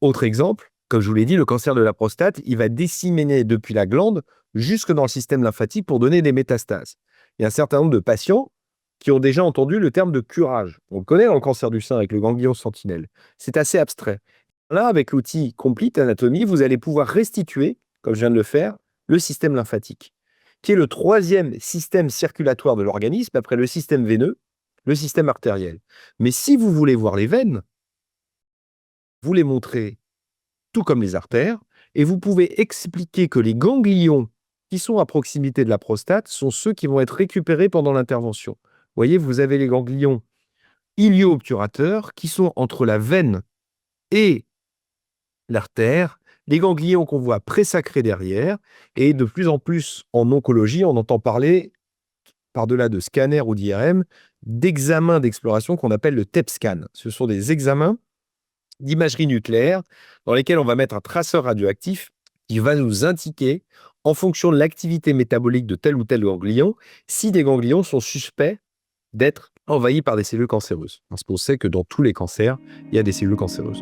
Autre exemple, comme je vous l'ai dit, le cancer de la prostate, il va disséminer depuis la glande jusque dans le système lymphatique pour donner des métastases. Il y a un certain nombre de patients qui ont déjà entendu le terme de curage. On le connaît dans le cancer du sein avec le ganglion sentinelle. C'est assez abstrait. Là, avec l'outil Complete Anatomy, vous allez pouvoir restituer, comme je viens de le faire, le système lymphatique, qui est le troisième système circulatoire de l'organisme après le système veineux, le système artériel. Mais si vous voulez voir les veines, vous les montrez tout comme les artères, et vous pouvez expliquer que les ganglions qui sont à proximité de la prostate sont ceux qui vont être récupérés pendant l'intervention. Vous voyez, vous avez les ganglions ilio-obturateurs qui sont entre la veine et l'artère, les ganglions qu'on voit présacrés derrière, et de plus en plus en oncologie, on entend parler, par-delà de scanner ou d'IRM, d'examens d'exploration qu'on appelle le TEP scan. Ce sont des examens d'imagerie nucléaire dans lesquels on va mettre un traceur radioactif qui va nous indiquer, en fonction de l'activité métabolique de tel ou tel ganglion, si des ganglions sont suspects d'être envahis par des cellules cancéreuses. Parce qu'on sait que dans tous les cancers, il y a des cellules cancéreuses.